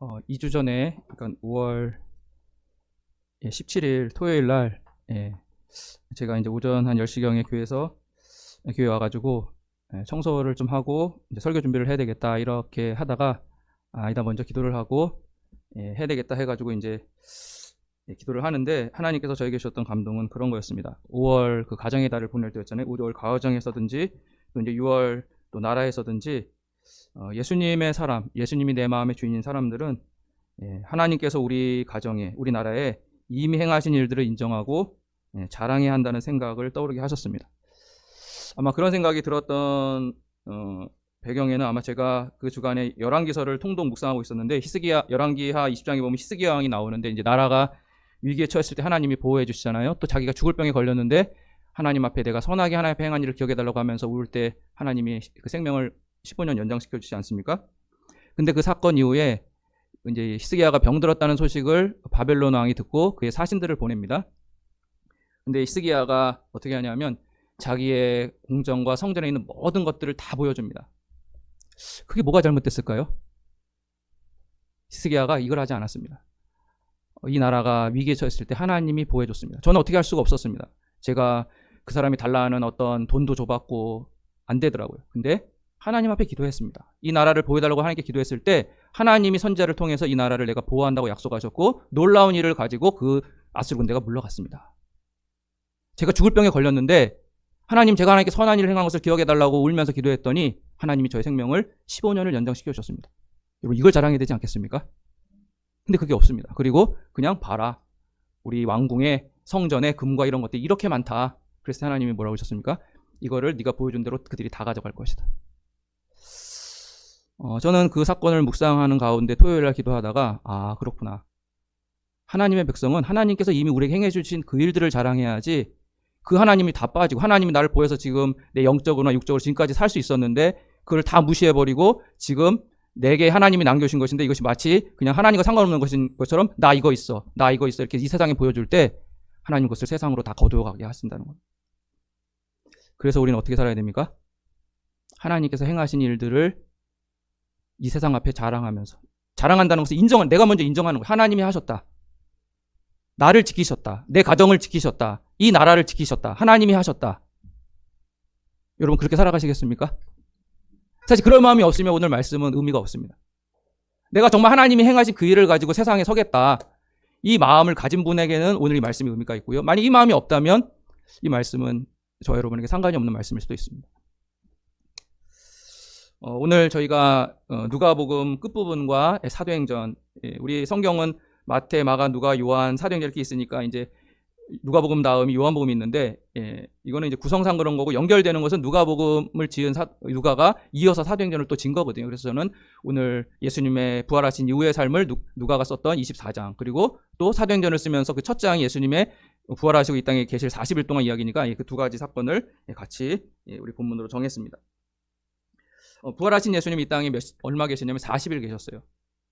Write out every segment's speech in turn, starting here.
2주 전에, 그러니까 5월 17일 토요일 날, 제가 이제 오전 한 10시경에 교회 와가지고 청소를 좀 하고 이제 설교 준비를 해야 되겠다 이렇게 하다가, 이다 먼저 기도를 하고 해야 되겠다 해가지고 이제 기도를 하는데, 하나님께서 저에게 주셨던 감동은 그런 거였습니다. 5월 그 가정의 달을 보낼 때였잖아요. 5월 가정에서든지 또 이제 6월 또 나라에서든지 예수님의 사람, 예수님이 내 마음의 주인인 사람들은 하나님께서 우리 가정에, 우리 나라에 이미 행하신 일들을 인정하고 자랑해야 한다는 생각을 떠오르게 하셨습니다. 아마 그런 생각이 들었던 배경에는 아마 제가 그 주간에 열왕기서를 통독 묵상하고 있었는데, 열왕기하 20장에 보면 히스기야 왕이 나오는데, 이제 나라가 위기에 처했을 때 하나님이 보호해 주시잖아요. 또 자기가 죽을 병에 걸렸는데 하나님 앞에 내가 선하게 하나님 앞에 행한 일을 기억해 달라고 하면서 울 때 하나님이 그 생명을 15년 연장시켜 주시지 않습니까? 근데 그 사건 이후에 이제 히스기야가 병들었다는 소식을 바벨론 왕이 듣고 그의 사신들을 보냅니다. 근데 히스기야가 어떻게 하냐면 자기의 궁정과 성전에 있는 모든 것들을 다 보여줍니다. 그게 뭐가 잘못됐을까요? 히스기야가 이걸 하지 않았습니다. 이 나라가 위기에 처했을 때 하나님이 보호해줬습니다. 저는 어떻게 할 수가 없었습니다. 제가 그 사람이 달라는 어떤 돈도 줘봤고 안 되더라고요. 근데 하나님 앞에 기도했습니다. 이 나라를 보호해달라고 하나님께 기도했을 때 하나님이 선지자를 통해서 이 나라를 내가 보호한다고 약속하셨고, 놀라운 일을 가지고 그 아수르 군대가 물러갔습니다. 제가 죽을 병에 걸렸는데 하나님, 제가 하나님께 선한 일을 행한 것을 기억해달라고 울면서 기도했더니 하나님이 저의 생명을 15년을 연장시켜 주셨습니다. 여러분, 이걸 자랑해야 되지 않겠습니까? 근데 그게 없습니다. 그리고 그냥 봐라, 우리 왕궁의 성전에 금과 이런 것들이 이렇게 많다. 그래서 하나님이 뭐라고 하셨습니까? 이거를 네가 보여준 대로 그들이 다 가져갈 것이다. 저는 그 사건을 묵상하는 가운데 토요일 날 기도하다가, 그렇구나. 하나님의 백성은 하나님께서 이미 우리에게 행해 주신 그 일들을 자랑해야지, 그 하나님이 다 빠지고 하나님이 나를 보여서 지금 내 영적으로나 육적으로 지금까지 살 수 있었는데 그걸 다 무시해버리고 지금 내게 하나님이 남겨주신 것인데 이것이 마치 그냥 하나님과 상관없는 것인 것처럼 나 이거 있어 이렇게 이 세상에 보여줄 때 하나님 그것을 세상으로 다 거두어가게 하신다는 겁니다. 그래서 우리는 어떻게 살아야 됩니까? 하나님께서 행하신 일들을 이 세상 앞에 자랑하면서, 자랑한다는 것은 내가 먼저 인정하는 거예요. 하나님이 하셨다. 나를 지키셨다. 내 가정을 지키셨다. 이 나라를 지키셨다. 하나님이 하셨다. 여러분, 그렇게 살아가시겠습니까? 사실 그럴 마음이 없으면 오늘 말씀은 의미가 없습니다. 내가 정말 하나님이 행하신 그 일을 가지고 세상에 서겠다, 이 마음을 가진 분에게는 오늘 이 말씀이 의미가 있고요. 만약 이 마음이 없다면 이 말씀은 저 여러분에게 상관이 없는 말씀일 수도 있습니다. 오늘 저희가 누가복음 끝부분과 사도행전, 우리 성경은 마태, 마가, 누가, 요한, 사도행전 이렇게 있으니까 이제 누가복음 다음이 요한복음이 있는데, 이거는 이제 구성상 그런 거고, 연결되는 것은 누가복음을 지은 누가가 이어서 사도행전을 또 진 거거든요. 그래서 저는 오늘 예수님의 부활하신 이후의 삶을 누가가 썼던 24장, 그리고 또 사도행전을 쓰면서 그 첫 장이 예수님의 부활하시고 이 땅에 계실 40일 동안 이야기니까 그 두 가지 사건을 같이 우리 본문으로 정했습니다. 부활하신 예수님이 이 땅에 얼마 계시냐면 40일 계셨어요.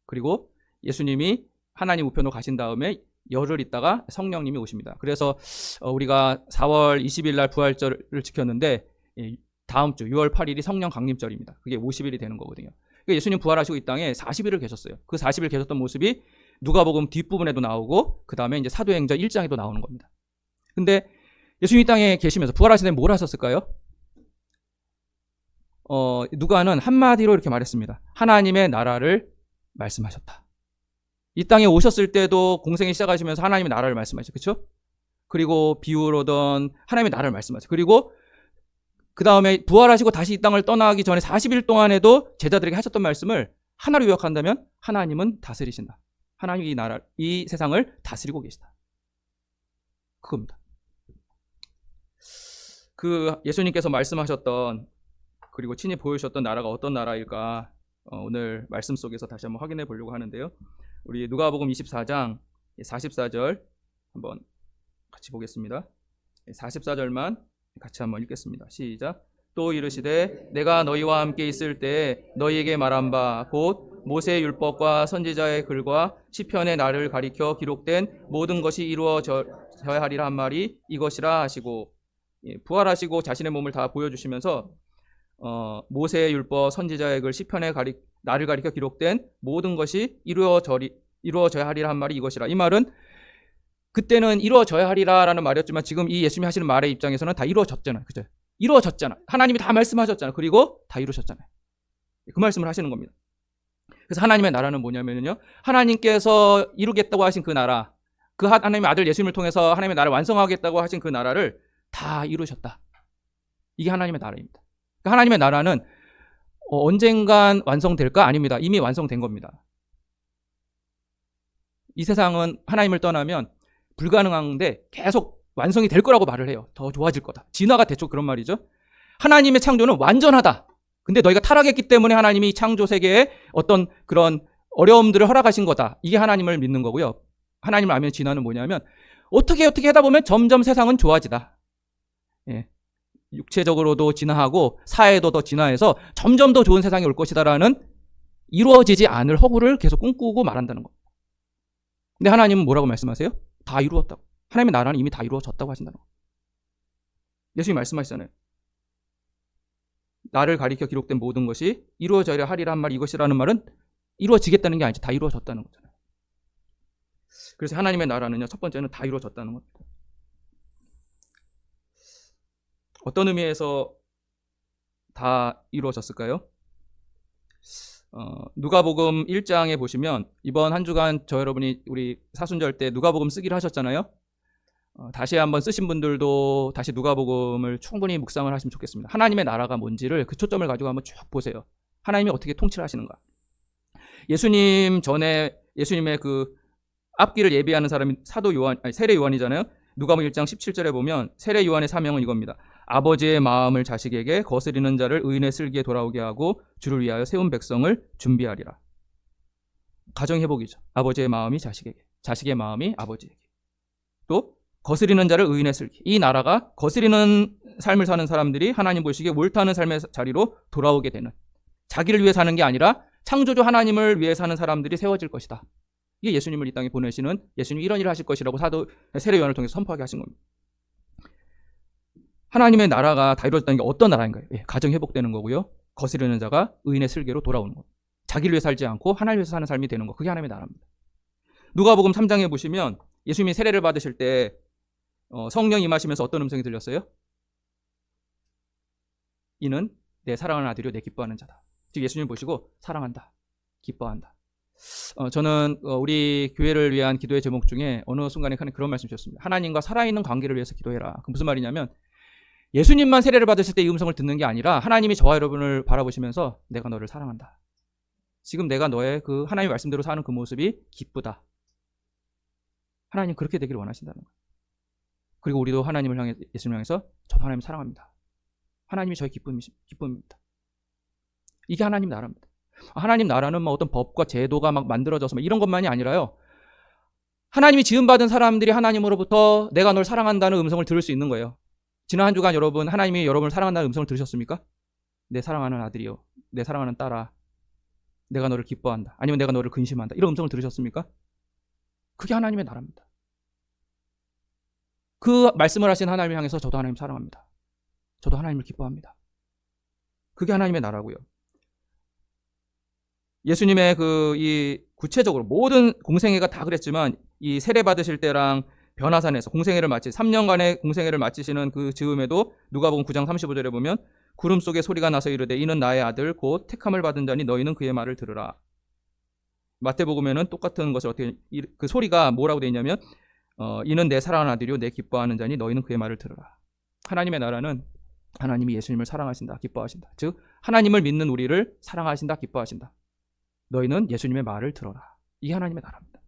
그리고 예수님이 하나님 우편으로 가신 다음에 열흘 있다가 성령님이 오십니다. 그래서 우리가 4월 20일 날 부활절을 지켰는데, 다음 주 6월 8일이 성령 강림절입니다. 그게 50일이 되는 거거든요. 그러니까 예수님 부활하시고 이 땅에 40일을 계셨어요. 그 40일 계셨던 모습이 누가복음 뒷부분에도 나오고 그 다음에 이제 사도행전 1장에도 나오는 겁니다. 근데 예수님 이 땅에 계시면서 부활하신 다음에 뭘 하셨을까요? 누가는 한마디로 이렇게 말했습니다. 하나님의 나라를 말씀하셨다. 이 땅에 오셨을 때도 공생에 시작하시면서 하나님의 나라를 말씀하셨죠. 그렇죠? 그리고 비유로던 하나님의 나라를 말씀하셨죠. 그리고 그 다음에 부활하시고 다시 이 땅을 떠나기 전에 40일 동안에도 제자들에게 하셨던 말씀을 하나로 요약한다면 하나님은 다스리신다. 하나님이 이 세상을 다스리고 계시다. 그겁니다. 그 예수님께서 말씀하셨던, 그리고 친히 보여주셨던 나라가 어떤 나라일까, 오늘 말씀 속에서 다시 한번 확인해 보려고 하는데요. 우리 누가복음 24장 44절 한번 같이 보겠습니다. 44절만 같이 한번 읽겠습니다. 시작. 또 이르시되 내가 너희와 함께 있을 때 너희에게 말한 바 곧 모세의 율법과 선지자의 글과 시편의 나를 가리켜 기록된 모든 것이 이루어져야 하리라 한 말이 이것이라 하시고, 부활하시고 자신의 몸을 다 보여주시면서 모세의 율법, 선지자의 글, 시편에 나를 가리켜 기록된 모든 것이 이루어져야 하리라 한 말이 이것이라. 이 말은 그때는 이루어져야 하리라라는 말이었지만 지금 이 예수님이 하시는 말의 입장에서는 다 이루어졌잖아요. 그죠? 이루어졌잖아. 하나님이 다 말씀하셨잖아요. 그리고 다 이루셨잖아요. 그 말씀을 하시는 겁니다. 그래서 하나님의 나라는 뭐냐면요, 하나님께서 이루겠다고 하신 그 나라, 그 하나님의 아들 예수님을 통해서 하나님의 나라를 완성하겠다고 하신 그 나라를 다 이루셨다. 이게 하나님의 나라입니다. 그러니까 하나님의 나라는 언젠간 완성될까? 아닙니다. 이미 완성된 겁니다. 이 세상은 하나님을 떠나면 불가능한데 계속 완성이 될 거라고 말을 해요. 더 좋아질 거다. 진화가 대충 그런 말이죠. 하나님의 창조는 완전하다. 근데 너희가 타락했기 때문에 하나님이 창조 세계에 어떤 그런 어려움들을 허락하신 거다. 이게 하나님을 믿는 거고요. 하나님을 알면 진화는 뭐냐면 어떻게 하다 보면 점점 세상은 좋아지다. 예. 육체적으로도 진화하고 사회도 더 진화해서 점점 더 좋은 세상이 올 것이다라는 이루어지지 않을 허구를 계속 꿈꾸고 말한다는 겁니다. 근데 하나님은 뭐라고 말씀하세요? 다 이루었다고. 하나님의 나라는 이미 다 이루어졌다고 하신다는 겁니다. 예수님이 말씀하시잖아요. 나를 가리켜 기록된 모든 것이 이루어져야 하리라 한 말, 이것이라는 말은 이루어지겠다는 게 아니지, 다 이루어졌다는 거잖아요. 그래서 하나님의 나라는요, 첫 번째는 다 이루어졌다는 겁니다. 어떤 의미에서 다 이루어졌을까요? 누가복음 1장에 보시면 이번 한 주간 저 여러분이 우리 사순절 때 누가복음 쓰기를 하셨잖아요. 다시 한번 쓰신 분들도 다시 누가복음을 충분히 묵상을 하시면 좋겠습니다. 하나님의 나라가 뭔지를 그 초점을 가지고 한번 쭉 보세요. 하나님이 어떻게 통치를 하시는가. 예수님 전에 예수님의 그 앞길을 예비하는 사람이 세례 요한이잖아요. 누가복음 1장 17절에 보면 세례 요한의 사명은 이겁니다. 아버지의 마음을 자식에게, 거스리는 자를 의인의 슬기에 돌아오게 하고 주를 위하여 세운 백성을 준비하리라. 가정회복이죠. 아버지의 마음이 자식에게, 자식의 마음이 아버지에게. 또 거스리는 자를 의인의 슬기. 이 나라가 거스리는 삶을 사는 사람들이 하나님 보시기에 옳다는 삶의 자리로 돌아오게 되는, 자기를 위해 사는 게 아니라 창조주 하나님을 위해 사는 사람들이 세워질 것이다. 이게 예수님을 이 땅에 보내시는, 예수님이 이런 일을 하실 것이라고 사도 세례 요한을 통해서 선포하게 하신 겁니다. 하나님의 나라가 다 이루어졌다는 게 어떤 나라인가요? 가정 회복되는 거고요. 거스르는 자가 의인의 슬기로 돌아오는 거. 자기를 위해 살지 않고 하나님을 위해서 사는 삶이 되는 거. 그게 하나님의 나라입니다. 누가복음 3장에 보시면 예수님이 세례를 받으실 때 성령 임하시면서 어떤 음성이 들렸어요? 이는 내 사랑하는 아들이요 내 기뻐하는 자다. 즉 예수님 보시고 사랑한다, 기뻐한다. 저는 우리 교회를 위한 기도의 제목 중에 어느 순간에 그런 말씀 주셨습니다. 하나님과 살아있는 관계를 위해서 기도해라. 그 무슨 말이냐면 예수님만 세례를 받으실 때 이 음성을 듣는 게 아니라 하나님이 저와 여러분을 바라보시면서 내가 너를 사랑한다. 지금 내가 너의 그 하나님의 말씀대로 사는 그 모습이 기쁘다. 하나님 그렇게 되기를 원하신다는 거예요. 그리고 우리도 하나님을 향해, 예수님을 향해서 저도 하나님 사랑합니다. 하나님이 저의 기쁨입니다. 이게 하나님 나라입니다. 하나님 나라는 뭐 어떤 법과 제도가 막 만들어져서 이런 것만이 아니라요. 하나님이 지음받은 사람들이 하나님으로부터 내가 널 사랑한다는 음성을 들을 수 있는 거예요. 지난 한 주간 여러분, 하나님이 여러분을 사랑한다는 음성을 들으셨습니까? 내 사랑하는 아들이요, 내 사랑하는 딸아, 내가 너를 기뻐한다. 아니면 내가 너를 근심한다. 이런 음성을 들으셨습니까? 그게 하나님의 나라입니다. 그 말씀을 하신 하나님을 향해서 저도 하나님 사랑합니다. 저도 하나님을 기뻐합니다. 그게 하나님의 나라고요. 예수님의 이 구체적으로 모든 공생애가 다 그랬지만 이 세례 받으실 때랑 변화산에서 공생애를 3년간의 공생애를 마치시는 그 즈음에도 누가복음 9장 35절에 보면 구름 속에 소리가 나서 이르되 이는 나의 아들 곧 택함을 받은 자니 너희는 그의 말을 들으라. 마태복음에는 똑같은 것을 어떻게 그 소리가 뭐라고 되어 있냐면 이는 내 사랑하는 아들이요 내 기뻐하는 자니 너희는 그의 말을 들으라. 하나님의 나라는 하나님이 예수님을 사랑하신다, 기뻐하신다. 즉 하나님을 믿는 우리를 사랑하신다, 기뻐하신다. 너희는 예수님의 말을 들어라. 이게 하나님의 나라입니다.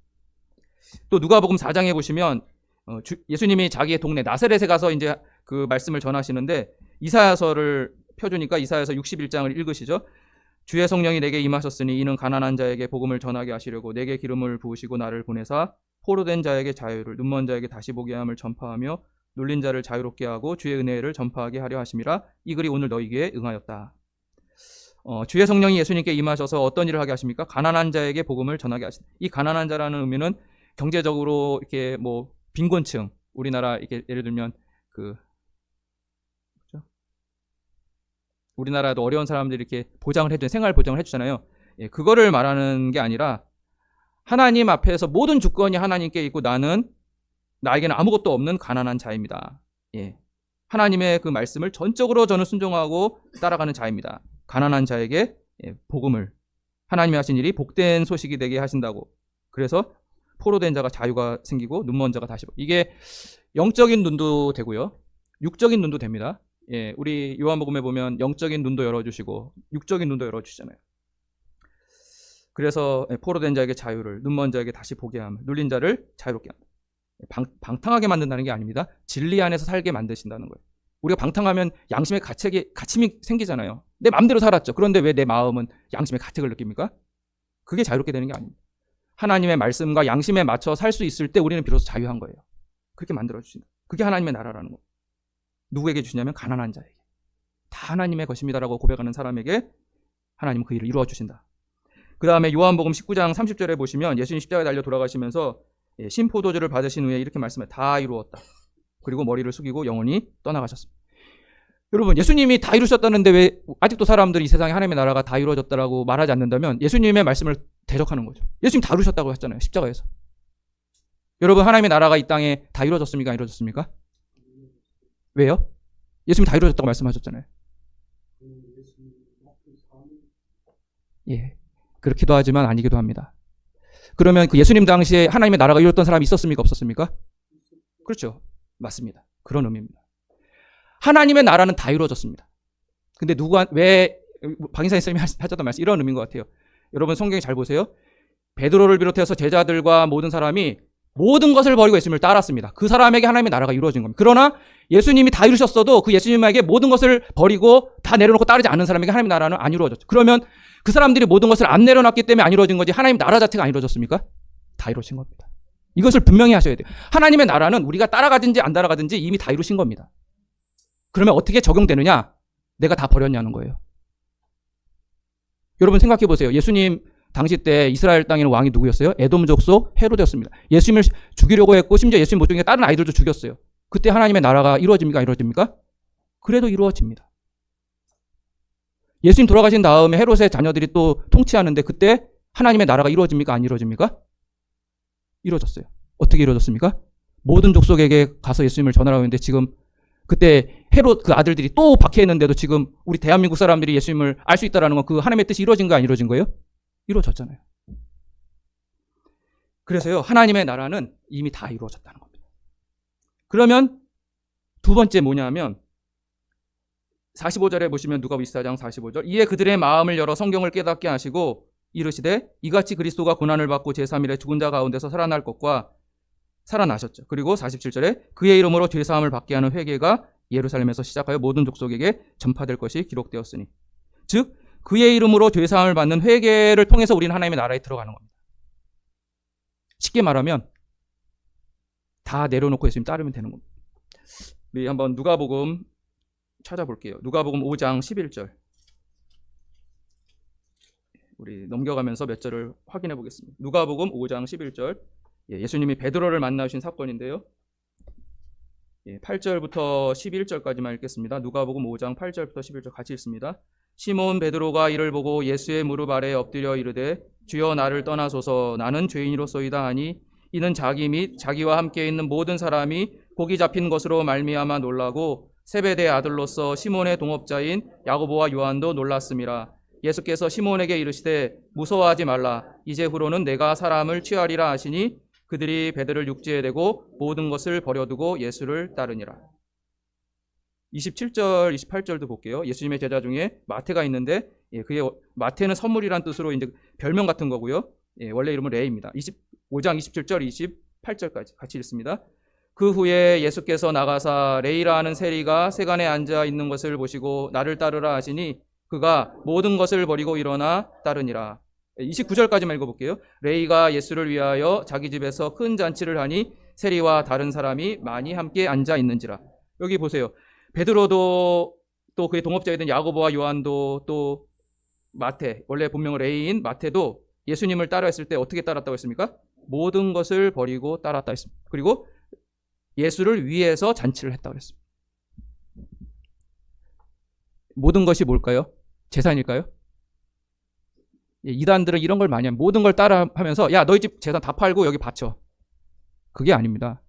또 누가복음 4장에 보시면 예수님이 자기의 동네 나사렛에 가서 이제 그 말씀을 전하시는데 이사야서를 펴주니까 이사야서 61장을 읽으시죠. 주의 성령이 내게 임하셨으니 이는 가난한 자에게 복음을 전하게 하시려고 내게 기름을 부으시고 나를 보내사 포로된 자에게 자유를, 눈먼 자에게 다시 보게 함을 전파하며 눌린 자를 자유롭게 하고 주의 은혜를 전파하게 하려 하심이라. 이 글이 오늘 너희에게 응하였다. 주의 성령이 예수님께 임하셔서 어떤 일을 하게 하십니까? 가난한 자에게 복음을 전하게 하신다. 이 가난한 자라는 의미는 경제적으로 이렇게 뭐 빈곤층, 우리나라 이렇게 예를 들면 그렇죠? 우리나라도 어려운 사람들이 이렇게 보장을 해주는 생활 보장을 해주잖아요. 예, 그거를 말하는 게 아니라 하나님 앞에서 모든 주권이 하나님께 있고 나에게는 아무것도 없는 가난한 자입니다. 예, 하나님의 그 말씀을 전적으로 저는 순종하고 따라가는 자입니다. 가난한 자에게 복음을 하나님이 하신 일이 복된 소식이 되게 하신다고. 그래서 포로된 자가 자유가 생기고 눈먼 자가 다시 이게 영적인 눈도 되고요. 육적인 눈도 됩니다. 예, 우리 요한복음에 보면 영적인 눈도 열어주시고 육적인 눈도 열어주시잖아요. 그래서 포로된 자에게 자유를, 눈먼 자에게 다시 보게 함을, 눌린 자를 자유롭게 합니다. 방탕하게 만든다는 게 아닙니다. 진리 안에서 살게 만드신다는 거예요. 우리가 방탕하면 양심의 가침이 생기잖아요. 내 마음대로 살았죠. 그런데 왜 내 마음은 양심의 가책을 느낍니까? 그게 자유롭게 되는 게 아닙니다. 하나님의 말씀과 양심에 맞춰 살 수 있을 때 우리는 비로소 자유한 거예요. 그렇게 만들어주신다. 그게 하나님의 나라라는 거예요. 누구에게 주냐면 가난한 자에게. 다 하나님의 것입니다라고 고백하는 사람에게 하나님은 그 일을 이루어 주신다. 그 다음에 요한복음 19장 30절에 보시면 예수님 십자가에 달려 돌아가시면서 신포도주를 받으신 후에 이렇게 말씀해, 다 이루었다. 그리고 머리를 숙이고 영원히 떠나가셨습니다. 여러분, 예수님이 다 이루셨다는데 왜 아직도 사람들이 이 세상에 하나님의 나라가 다 이루어졌다라고 말하지 않는다면 예수님의 말씀을 대적하는 거죠. 예수님 다 이루셨다고 했잖아요. 십자가에서. 여러분, 하나님의 나라가 이 땅에 다 이루어졌습니까? 안 이루어졌습니까? 왜요? 예수님 다 이루어졌다고 말씀하셨잖아요. 예, 그렇기도 하지만 아니기도 합니다. 그러면 그 예수님 당시에 하나님의 나라가 이루어졌던 사람이 있었습니까? 없었습니까? 그렇죠. 맞습니다. 그런 의미입니다. 하나님의 나라는 다 이루어졌습니다. 근데 왜 박인상 선생님이 하셨던 말씀 이런 의미인 것 같아요. 여러분 성경에 잘 보세요. 베드로를 비롯해서 제자들과 모든 사람이 모든 것을 버리고 예수님을 따랐습니다. 그 사람에게 하나님의 나라가 이루어진 겁니다. 그러나 예수님이 다 이루셨어도 그 예수님에게 모든 것을 버리고 다 내려놓고 따르지 않는 사람에게 하나님의 나라는 안 이루어졌죠. 그러면 그 사람들이 모든 것을 안 내려놨기 때문에 안 이루어진 거지 하나님 나라 자체가 안 이루어졌습니까? 다 이루어진 겁니다. 이것을 분명히 하셔야 돼요. 하나님의 나라는 우리가 따라가든지 안 따라가든지 이미 다 이루신 겁니다. 그러면 어떻게 적용되느냐? 내가 다 버렸냐는 거예요. 여러분 생각해 보세요. 예수님 당시 때 이스라엘 땅에는 왕이 누구였어요? 에돔 족속 헤로데였습니다. 예수님을 죽이려고 했고 심지어 예수님 모퉁이에 다른 아이들도 죽였어요. 그때 하나님의 나라가 이루어집니까? 안 이루어집니까? 그래도 이루어집니다. 예수님 돌아가신 다음에 헤롯의 자녀들이 또 통치하는데 그때 하나님의 나라가 이루어집니까? 안 이루어집니까? 이루어졌어요. 어떻게 이루어졌습니까? 모든 족속에게 가서 예수님을 전하라고 했는데 지금 그때 헤롯 그 아들들이 또 박해했는데도 지금 우리 대한민국 사람들이 예수님을 알 수 있다는 건 그 하나님의 뜻이 이루어진 거 안 이루어진 거예요? 이루어졌잖아요. 그래서요, 하나님의 나라는 이미 다 이루어졌다는 겁니다. 그러면 두 번째 뭐냐면 45절에 보시면 누가복음 24장 45절, 이에 그들의 마음을 열어 성경을 깨닫게 하시고 이르시되 이같이 그리스도가 고난을 받고 제3일에 죽은 자 가운데서 살아날 것과 살아나셨죠. 그리고 47절에 그의 이름으로 죄사함을 받게 하는 회개가 예루살렘에서 시작하여 모든 족속에게 전파될 것이 기록되었으니, 즉 그의 이름으로 죄사함을 받는 회개를 통해서 우리는 하나님의 나라에 들어가는 겁니다. 쉽게 말하면 다 내려놓고 예수님 따르면 되는 겁니다. 우리 한번 누가복음 찾아볼게요. 누가복음 5장 11절. 우리 넘겨가면서 몇 절을 확인해 보겠습니다. 누가복음 5장 11절. 예수님이 베드로를 만나신 사건인데요. 8절부터 11절까지만 읽겠습니다. 누가복음 5장 8절부터 11절 같이 읽습니다. 시몬 베드로가 이를 보고 예수의 무릎 아래 엎드려 이르되 주여 나를 떠나소서 나는 죄인이로소이다 하니 이는 자기 및 자기와 함께 있는 모든 사람이 고기 잡힌 것으로 말미암아 놀라고 세베대의 아들로서 시몬의 동업자인 야고보와 요한도 놀랐음이라. 예수께서 시몬에게 이르시되 무서워하지 말라. 이제후로는 내가 사람을 취하리라 하시니 그들이 배들을 육지에 대고 모든 것을 버려두고 예수를 따르니라. 27절, 28절도 볼게요. 예수님의 제자 중에 마태가 있는데 그게 마태는 선물이란 뜻으로 이제 별명 같은 거고요. 원래 이름은 레이입니다. 5장 27절, 28절까지 같이 읽습니다. 그 후에 예수께서 나가사 레이라 하는 세리가 세간에 앉아 있는 것을 보시고 나를 따르라 하시니 그가 모든 것을 버리고 일어나 따르니라. 29절까지만 읽어볼게요. 레이가 예수를 위하여 자기 집에서 큰 잔치를 하니 세리와 다른 사람이 많이 함께 앉아 있는지라. 여기 보세요. 베드로도 또 그의 동업자이던 야고보와 요한도 또 마태, 원래 본명은 레이인 마태도 예수님을 따라했을 때 어떻게 따랐다고 했습니까? 모든 것을 버리고 따랐다 했습니다. 그리고 예수를 위해서 잔치를 했다고 했습니다. 모든 것이 뭘까요? 재산일까요? 예, 이단들은 이런 걸 많이 합니다. 모든 걸 따라 하면서 야, 너희 집 재산 다 팔고 여기 바쳐. 그게 아닙니다.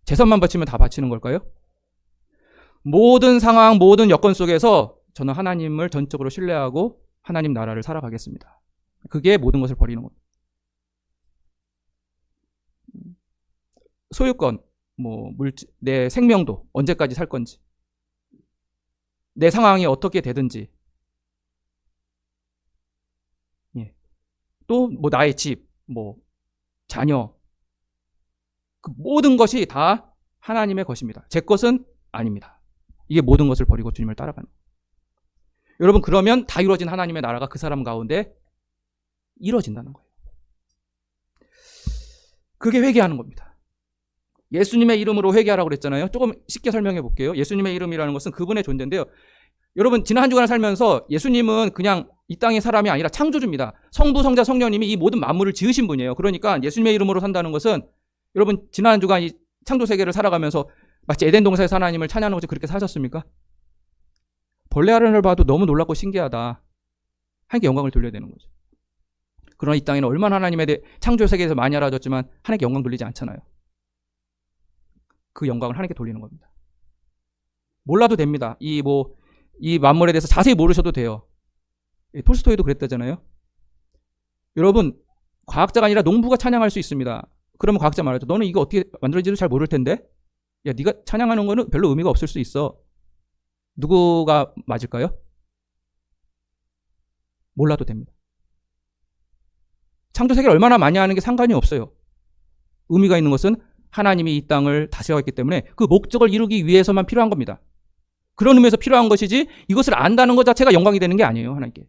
재산만 바치면 다 바치는 걸까요? 모든 상황, 모든 여건 속에서 저는 하나님을 전적으로 신뢰하고 하나님 나라를 살아가겠습니다. 그게 모든 것을 버리는 겁니다. 소유권, 내 생명도 언제까지 살 건지, 내 상황이 어떻게 되든지, 예. 또 나의 집, 자녀, 그 모든 것이 다 하나님의 것입니다. 제 것은 아닙니다. 이게 모든 것을 버리고 주님을 따라가는 거예요. 여러분, 그러면 다 이루어진 하나님의 나라가 그 사람 가운데 이루어진다는 거예요. 그게 회개하는 겁니다. 예수님의 이름으로 회개하라고 그랬잖아요. 조금 쉽게 설명해 볼게요. 예수님의 이름이라는 것은 그분의 존재인데요. 여러분, 지난 한 주간을 살면서 예수님은 그냥 이 땅의 사람이 아니라 창조주입니다. 성부, 성자, 성령님이 이 모든 만물을 지으신 분이에요. 그러니까 예수님의 이름으로 산다는 것은 여러분, 지난 한 주간 이 창조 세계를 살아가면서 마치 에덴 동산에서 하나님을 찬양하는 것처럼 그렇게 사셨습니까? 벌레 하나를 봐도 너무 놀랍고 신기하다. 하나님께 영광을 돌려야 되는 거죠. 그러나 이 땅에는 얼마나 하나님에 대해 창조 세계에서 많이 알아졌지만 하나님께 영광 돌리지 않잖아요. 그 영광을 하나님께 돌리는 겁니다. 몰라도 됩니다. 이 만물에 대해서 자세히 모르셔도 돼요. 톨스토이도 그랬다잖아요. 여러분, 과학자가 아니라 농부가 찬양할 수 있습니다. 그러면 과학자 말하죠. 너는 이거 어떻게 만들어지는지 잘 모를 텐데? 야, 네가 찬양하는 거는 별로 의미가 없을 수 있어. 누구가 맞을까요? 몰라도 됩니다. 창조 세계를 얼마나 많이 하는 게 상관이 없어요. 의미가 있는 것은 하나님이 이 땅을 다스려왔기 때문에 그 목적을 이루기 위해서만 필요한 겁니다. 그런 의미에서 필요한 것이지 이것을 안다는 것 자체가 영광이 되는 게 아니에요. 하나님께.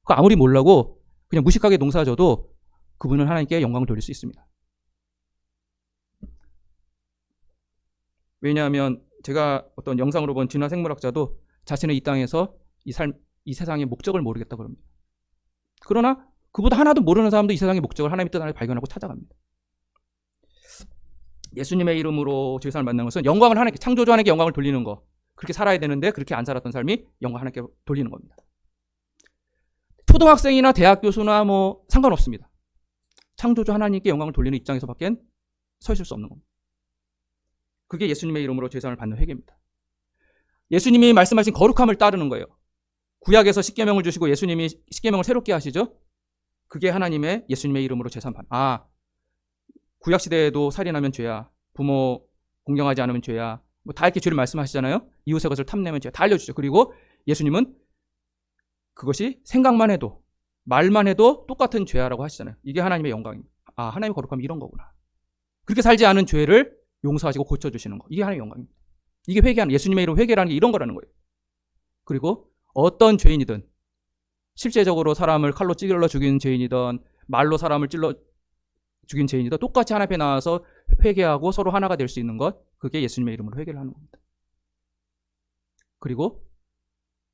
그 아무리 몰라고 그냥 무식하게 농사져도 그분은 하나님께 영광을 돌릴 수 있습니다. 왜냐하면 제가 어떤 영상으로 본 진화 생물학자도 자신의 이 땅에서 이 세상의 목적을 모르겠다고 그럽니다. 그러나 그보다 하나도 모르는 사람도 이 세상의 목적을 하나님의 뜻 안에 발견하고 찾아갑니다. 예수님의 이름으로 제사를 만나는 것은 영광을 하나님께, 창조주 하나님께 영광을 돌리는 거. 그렇게 살아야 되는데 그렇게 안 살았던 삶이 영광 하나님께 돌리는 겁니다. 초등학생이나 대학 교수나 상관없습니다. 창조주 하나님께 영광을 돌리는 입장에서밖엔 서 있을 수 없는 겁니다. 그게 예수님의 이름으로 제사를 받는 회개입니다. 예수님이 말씀하신 거룩함을 따르는 거예요. 구약에서 십계명을 주시고 예수님이 십계명을 새롭게 하시죠. 그게 하나님의 예수님의 이름으로 제사를 받는. 구약 시대에도 살인하면 죄야. 부모 공경하지 않으면 죄야. 다 이렇게 죄를 말씀하시잖아요. 이웃의 것을 탐내면 죄야. 다 알려주죠. 그리고 예수님은 그것이 생각만 해도 말만 해도 똑같은 죄야라고 하시잖아요. 이게 하나님의 영광입니다. 하나님의 거룩함이 이런 거구나. 그렇게 살지 않은 죄를 용서하시고 고쳐주시는 거. 이게 하나님의 영광입니다. 이게 회개하는, 예수님의 이름 회개라는 게 이런 거라는 거예요. 그리고 어떤 죄인이든 실제적으로 사람을 칼로 찔러 죽인 죄인이든 말로 사람을 찔러 죽인 죄인이든 똑같이 하나님 앞에 나와서 회개하고 서로 하나가 될 수 있는 것, 그게 예수님의 이름으로 회개를 하는 겁니다. 그리고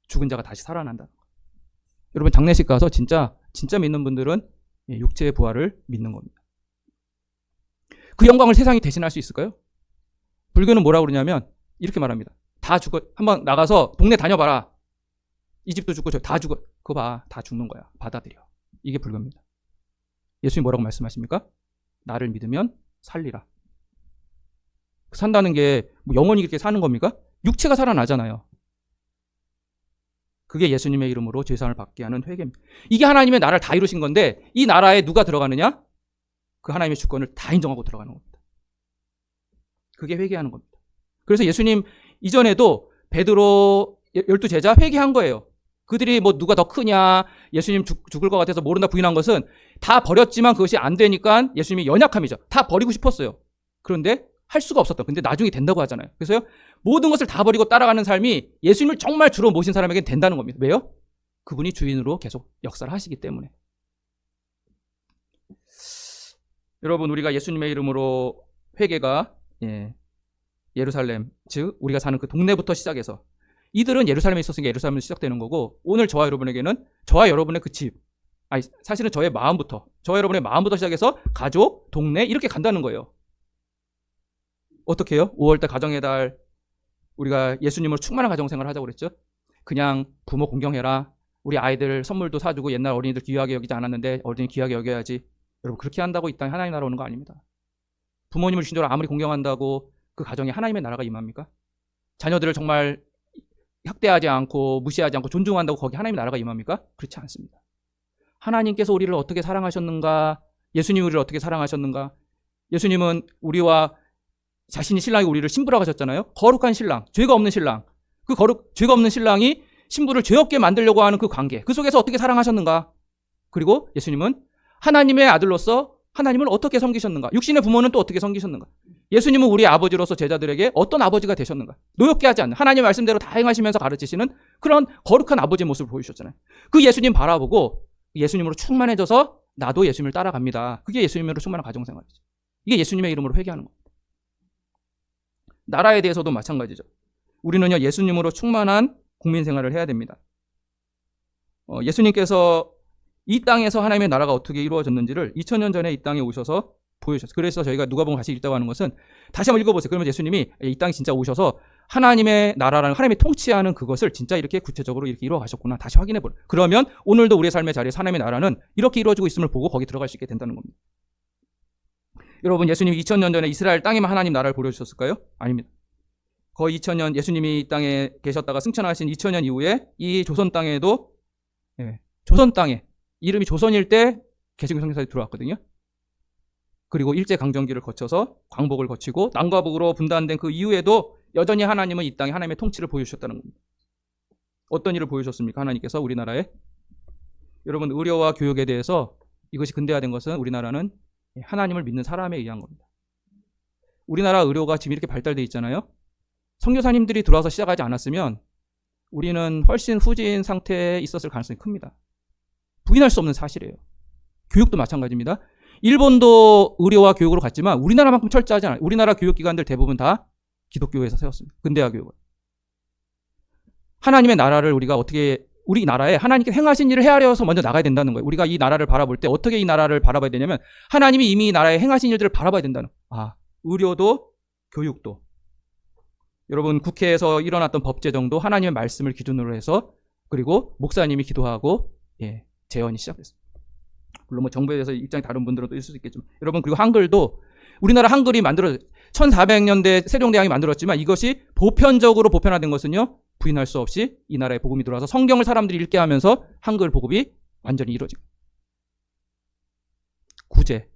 죽은 자가 다시 살아난다는 것. 여러분, 장례식 가서 진짜 믿는 분들은 육체의 부활을 믿는 겁니다. 그 영광을 세상이 대신할 수 있을까요? 불교는 뭐라고 그러냐면 이렇게 말합니다. 다 죽어. 한번 나가서 동네 다녀봐라. 이 집도 죽고 다 죽어. 그거 봐. 다 죽는 거야. 받아들여. 이게 불교입니다. 예수님 뭐라고 말씀하십니까? 나를 믿으면 살리라. 산다는 게 영원히 이렇게 사는 겁니까? 육체가 살아나잖아요. 그게 예수님의 이름으로 죄사함을 받게 하는 회개입니다. 이게 하나님의 나라를 다 이루신 건데 이 나라에 누가 들어가느냐? 그 하나님의 주권을 다 인정하고 들어가는 겁니다. 그게 회개하는 겁니다. 그래서 예수님 이전에도 베드로 12제자 회개한 거예요. 그들이 누가 더 크냐, 예수님 죽을 것 같아서 모른다 부인한 것은 다 버렸지만 그것이 안 되니까 예수님이 연약함이죠. 다 버리고 싶었어요. 그런데 할 수가 없었다. 근데 나중에 된다고 하잖아요. 그래서요, 모든 것을 다 버리고 따라가는 삶이 예수님을 정말 주로 모신 사람에게는 된다는 겁니다. 왜요? 그분이 주인으로 계속 역사를 하시기 때문에. 여러분, 우리가 예수님의 이름으로 회개가 예루살렘, 즉 우리가 사는 그 동네부터 시작해서 이들은 예루살렘에 있었으니까 예루살렘에서 시작되는 거고, 오늘 저와 여러분에게는 저와 여러분의 그 집, 사실은 저의 마음부터, 저와 여러분의 마음부터 시작해서 가족, 동네 이렇게 간다는 거예요. 어떻게 해요? 5월달 가정의 달, 우리가 예수님으로 충만한 가정생활을 하자고 그랬죠. 그냥 부모 공경해라. 우리 아이들 선물도 사주고 옛날 어린이들 귀하게 여기지 않았는데 어린이 귀하게 여겨야지. 여러분 그렇게 한다고 이 땅에 하나님 나라 오는 거 아닙니다. 부모님을 주신적으로 아무리 공경한다고 그 가정에 하나님의 나라가 임합니까? 자녀들을 정말 학대하지 않고 무시하지 않고 존중한다고 거기 하나님의 나라가 임합니까? 그렇지 않습니다. 하나님께서 우리를 어떻게 사랑하셨는가? 예수님이 우리를 어떻게 사랑하셨는가? 예수님은 우리와 자신이 신랑이 우리를 신부라고 하셨잖아요. 거룩한 신랑, 죄가 없는 신랑. 그 죄가 없는 신랑이 신부를 죄 없게 만들려고 하는 그 관계. 그 속에서 어떻게 사랑하셨는가? 그리고 예수님은 하나님의 아들로서 하나님을 어떻게 섬기셨는가? 육신의 부모는 또 어떻게 섬기셨는가? 예수님은 우리 아버지로서 제자들에게 어떤 아버지가 되셨는가? 노엽게 하지 않는, 하나님의 말씀대로 다 행하시면서 가르치시는 그런 거룩한 아버지의 모습을 보여주셨잖아요. 그 예수님 바라보고 예수님으로 충만해져서 나도 예수님을 따라갑니다. 그게 예수님으로 충만한 가정생활이죠. 이게 예수님의 이름으로 회개하는 겁니다. 나라에 대해서도 마찬가지죠. 우리는요, 예수님으로 충만한 국민 생활을 해야 됩니다. 예수님께서 이 땅에서 하나님의 나라가 어떻게 이루어졌는지를 2000년 전에 이 땅에 오셔서 보여주셨어요. 그래서 저희가 누가복음 같이 읽다고 하는 것은 다시 한번 읽어보세요. 그러면 예수님이 이 땅에 진짜 오셔서 하나님의 나라라는 하나님이 통치하는 그것을 진짜 이렇게 구체적으로 이렇게 이루어 가셨구나. 다시 확인해 보라. 그러면 오늘도 우리의 삶의 자리에서 하나님의 나라는 이렇게 이루어지고 있음을 보고 거기 들어갈 수 있게 된다는 겁니다. 여러분, 예수님이 2000년 전에 이스라엘 땅에만 하나님 나라를 보여주셨을까요? 아닙니다. 거의 2000년 예수님이 이 땅에 계셨다가 승천하신 2000년 이후에 이 조선 땅에도 조선 땅에 이름이 조선일 때 개신교 선교사들이 들어왔거든요. 그리고 일제강점기를 거쳐서 광복을 거치고 남과 북으로 분단된 그 이후에도 여전히 하나님은 이 땅에 하나님의 통치를 보여주셨다는 겁니다. 어떤 일을 보여주셨습니까? 하나님께서 우리나라에. 여러분, 의료와 교육에 대해서 이것이 근대화된 것은 우리나라는 하나님을 믿는 사람에 의한 겁니다. 우리나라 의료가 지금 이렇게 발달되어 있잖아요. 선교사님들이 들어와서 시작하지 않았으면 우리는 훨씬 후진 상태에 있었을 가능성이 큽니다. 부인할 수 없는 사실이에요. 교육도 마찬가지입니다. 일본도 의료와 교육으로 갔지만 우리나라만큼 철저하지 않아요. 우리나라 교육기관들 대부분 다 기독교에서 세웠습니다. 근대화 교육을. 하나님의 나라를 우리가 어떻게, 우리 나라에 하나님께 행하신 일을 헤아려서 먼저 나가야 된다는 거예요. 우리가 이 나라를 바라볼 때 어떻게 이 나라를 바라봐야 되냐면 하나님이 이미 이 나라에 행하신 일들을 바라봐야 된다는 거예요. 의료도 교육도. 여러분, 국회에서 일어났던 법 제정도 하나님의 말씀을 기준으로 해서, 그리고 목사님이 기도하고 재원이 시작됐습니다. 물론 뭐 정부에 대해서 입장이 다른 분들은 또 있을 수 있겠지만, 여러분, 그리고 한글도 우리나라 한글이 1400년대 세종대왕이 만들었지만 이것이 보편적으로 보편화된 것은요, 부인할 수 없이 이 나라에 복음이 들어와서 성경을 사람들이 읽게 하면서 한글 보급이 완전히 이루어지고. 구제.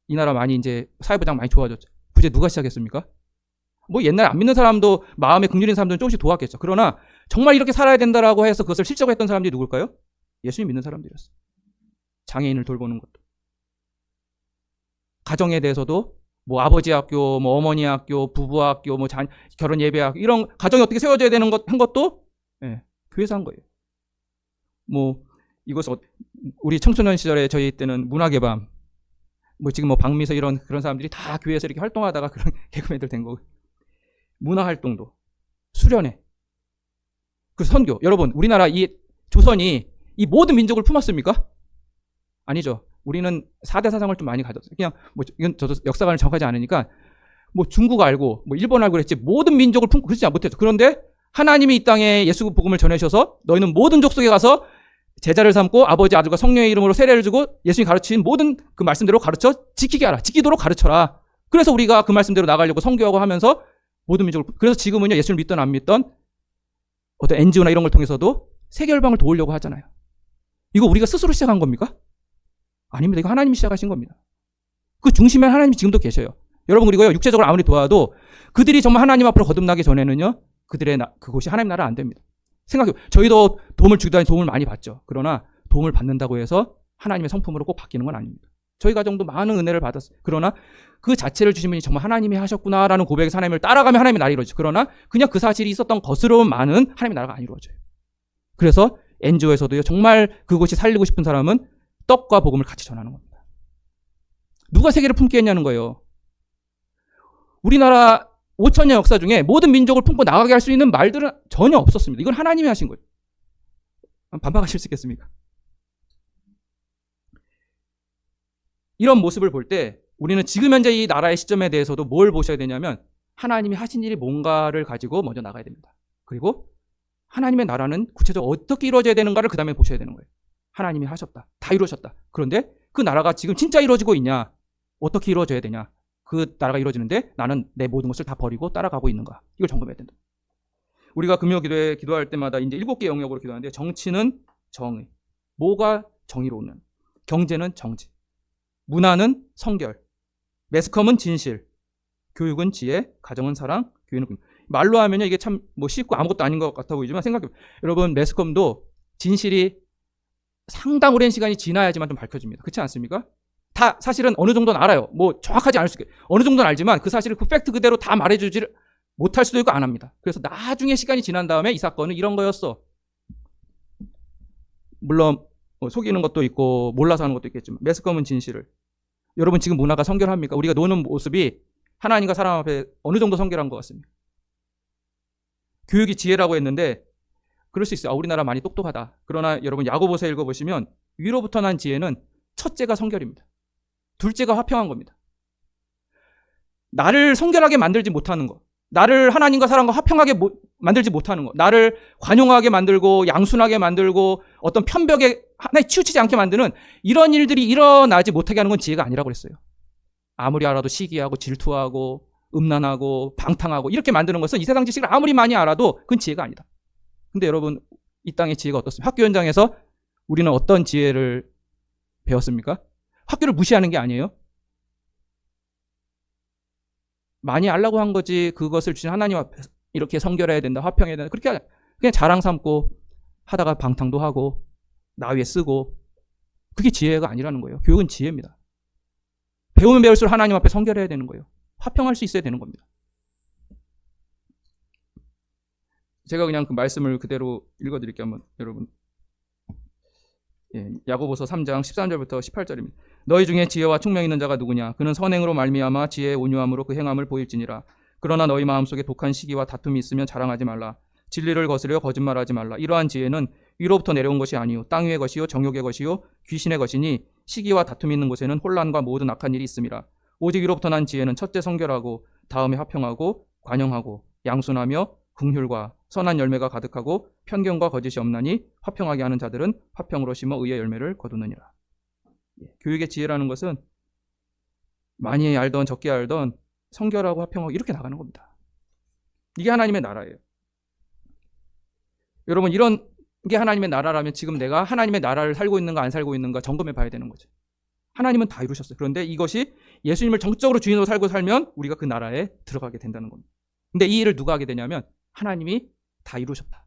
이 나라 많이 이제 사회부장 많이 좋아졌죠. 구제 누가 시작했습니까? 뭐 옛날에 안 믿는 사람도, 마음에 긍휼인 사람들은 조금씩 도왔겠죠. 그러나 정말 이렇게 살아야 된다라고 해서 그것을 실적으로 했던 사람들이 누굴까요? 예수님 믿는 사람들이었어요. 장애인을 돌보는 것도. 가정에 대해서도 뭐 아버지 학교, 뭐 어머니 학교, 부부 학교, 뭐 결혼 예배 학교, 이런 가정이 어떻게 세워져야 되는 것 한 것도 교회에서 한 거예요. 뭐 이것은 우리 청소년 시절에 저희 때는 문학의 밤, 뭐 지금 뭐 박미서 이런 그런 사람들이 다 교회에서 이렇게 활동하다가 그런 개그맨들 된 거고. 문화 활동도, 수련회, 그 선교. 여러분, 우리나라 이 조선이 이 모든 민족을 품었습니까? 아니죠. 우리는 4대 사상을 좀 많이 가졌어요. 그냥 뭐 이건 저도 역사관을 정확하지 않으니까 뭐 중국 알고 뭐 일본 알고 그랬지 모든 민족을 품고 그러지 못했죠. 그런데 하나님이 이 땅에 예수 복음을 전해주셔서 너희는 모든 족속에 가서 제자를 삼고 아버지, 아들과 성령의 이름으로 세례를 주고 예수님이 가르친 모든 그 말씀대로 가르쳐 지키게 하라. 지키도록 가르쳐라. 그래서 우리가 그 말씀대로 나가려고 선교하고 하면서 모든 민족을, 그래서 지금은요, 예수를 믿던 안 믿던 어떤 NGO나 이런 걸 통해서도 세계 열방을 도우려고 하잖아요. 이거 우리가 스스로 시작한 겁니까? 아닙니다. 이거 하나님이 시작하신 겁니다. 그 중심에 하나님이 지금도 계셔요. 여러분, 그리고요, 육체적으로 아무리 도와도 그들이 정말 하나님 앞으로 거듭나기 전에는요, 그곳이 하나님 나라 안 됩니다. 생각해요. 저희도 도움을 주기도 하니 도움을 많이 받죠. 그러나 도움을 받는다고 해서 하나님의 성품으로 꼭 바뀌는 건 아닙니다. 저희 가정도 많은 은혜를 받았어요. 그러나 그 자체를 주신 분이 정말 하나님이 하셨구나라는 고백에서 하나님을 따라가면 하나님의 나라가 이루어져요. 그러나 그냥 그 사실이 있었던 것으로만은 하나님의 나라가 안 이루어져요. 그래서 NGO에서도요, 정말 그곳이 살리고 싶은 사람은 떡과 복음을 같이 전하는 겁니다. 누가 세계를 품게 했냐는 거예요. 우리나라 5000년 역사 중에 모든 민족을 품고 나가게 할 수 있는 말들은 전혀 없었습니다. 이건 하나님이 하신 거예요. 반박하실 수 있겠습니까? 이런 모습을 볼 때 우리는 지금 현재 이 나라의 시점에 대해서도 뭘 보셔야 되냐면 하나님이 하신 일이 뭔가를 가지고 먼저 나가야 됩니다. 그리고 하나님의 나라는 구체적으로 어떻게 이루어져야 되는가를 그 다음에 보셔야 되는 거예요. 하나님이 하셨다. 다 이루어졌다. 그런데 그 나라가 지금 진짜 이루어지고 있냐? 어떻게 이루어져야 되냐? 그 나라가 이루어지는데 나는 내 모든 것을 다 버리고 따라가고 있는가? 이걸 점검해야 된다. 우리가 금요 기도에 기도할 때마다 이제 7개 영역으로 기도하는데 정치는 정의, 뭐가 정의로우냐? 경제는 정직, 문화는 성결, 매스컴은 진실, 교육은 지혜, 가정은 사랑, 교회는 금. 말로 하면요 이게 참 뭐 쉽고 아무것도 아닌 것 같아 보이지만 생각해 여러분 매스컴도 진실이 상당 오랜 시간이 지나야지만 좀 밝혀집니다. 그렇지 않습니까? 다 사실은 어느 정도는 알아요. 뭐 정확하지 않을 수 있게 어느 정도는 알지만 그 사실을 그 팩트 그대로 다 말해주지를 못할 수도 있고 안 합니다. 그래서 나중에 시간이 지난 다음에 이 사건은 이런 거였어. 물론 속이는 것도 있고 몰라서 하는 것도 있겠지만 매스컴은 진실을. 여러분 지금 문화가 성결합니까? 우리가 노는 모습이 하나님과 사람 앞에 어느 정도 성결한 것 같습니다. 교육이 지혜라고 했는데 그럴 수 있어요. 우리나라 많이 똑똑하다. 그러나 여러분 야고보서 읽어보시면 위로부터 난 지혜는 첫째가 성결입니다. 둘째가 화평한 겁니다. 나를 성결하게 만들지 못하는 것, 나를 하나님과 사람과 화평하게 만들지 못하는 것, 나를 관용하게 만들고 양순하게 만들고 어떤 편벽에 하나에 치우치지 않게 만드는 이런 일들이 일어나지 못하게 하는 건 지혜가 아니라고 그랬어요. 아무리 알아도 시기하고 질투하고 음란하고 방탕하고 이렇게 만드는 것은 이 세상 지식을 아무리 많이 알아도 그건 지혜가 아니다. 근데 여러분 이 땅의 지혜가 어떻습니까? 학교 현장에서 우리는 어떤 지혜를 배웠습니까? 학교를 무시하는 게 아니에요. 많이 알라고 한 거지 그것을 주신 하나님 앞에서 이렇게 성결해야 된다, 화평해야 된다 그렇게 그냥 자랑 삼고 하다가 방탕도 하고 나 위에 쓰고 그게 지혜가 아니라는 거예요. 교육은 지혜입니다. 배우면 배울수록 하나님 앞에 성결해야 되는 거예요. 화평할 수 있어야 되는 겁니다. 제가 그냥 그 말씀을 그대로 읽어드릴게요. 한번 여러분. 야고보서 3장 13절부터 18절입니다. 너희 중에 지혜와 총명 있는 자가 누구냐? 그는 선행으로 말미암아 지혜의 온유함으로 그 행함을 보일지니라. 그러나 너희 마음속에 독한 시기와 다툼이 있으면 자랑하지 말라. 진리를 거스려 거짓말하지 말라. 이러한 지혜는 위로부터 내려온 것이 아니요 땅 위의 것이요 정욕의 것이요 귀신의 것이니 시기와 다툼이 있는 곳에는 혼란과 모든 악한 일이 있음이라. 오직 위로부터 난 지혜는 첫째 성결하고 다음에 화평하고 관용하고 양순하며 긍휼과 선한 열매가 가득하고 편견과 거짓이 없나니 화평하게 하는 자들은 화평으로 심어 의의 열매를 거두느니라. 교육의 지혜라는 것은 많이 알던 적게 알던 성결하고 화평하고 이렇게 나가는 겁니다. 이게 하나님의 나라예요. 여러분 이런 게 하나님의 나라라면 지금 내가 하나님의 나라를 살고 있는가 안 살고 있는가 점검해 봐야 되는 거죠. 하나님은 다 이루셨어요. 그런데 이것이 예수님을 정적으로 주인으로 살고 살면 우리가 그 나라에 들어가게 된다는 겁니다. 근데 이 일을 누가 하게 되냐면 하나님이 다 이루셨다.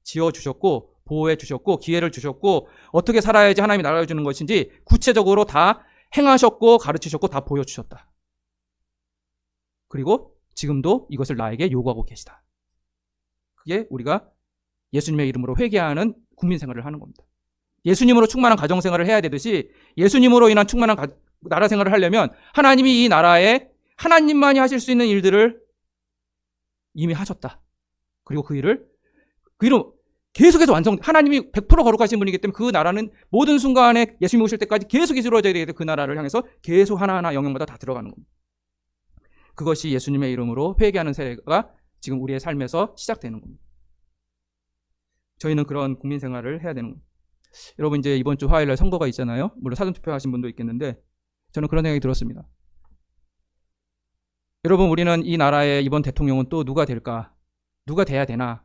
지어주셨고 보호해 주셨고 기회를 주셨고 어떻게 살아야지 하나님이 나라를 주는 것인지 구체적으로 다 행하셨고 가르치셨고 다 보여주셨다. 그리고 지금도 이것을 나에게 요구하고 계시다. 그게 우리가 예수님의 이름으로 회개하는 국민생활을 하는 겁니다. 예수님으로 충만한 가정생활을 해야 되듯이 예수님으로 인한 충만한 나라 생활을 하려면 하나님이 이 나라에 하나님만이 하실 수 있는 일들을 이미 하셨다. 그리고 그 일은 계속해서 하나님이 100% 거룩하신 분이기 때문에 그 나라는 모든 순간에 예수님이 오실 때까지 계속해서 이루어져야 되기 때문에 그 나라를 향해서 계속 하나하나 영역마다 다 들어가는 겁니다. 그것이 예수님의 이름으로 회개하는 세례가 지금 우리의 삶에서 시작되는 겁니다. 저희는 그런 국민생활을 해야 되는 겁니다. 여러분 이제 이번 주 화요일날 선거가 있잖아요. 물론 사전투표하신 분도 있겠는데 저는 그런 생각이 들었습니다. 여러분 우리는 이 나라의 이번 대통령은 또 누가 될까? 누가 돼야 되나?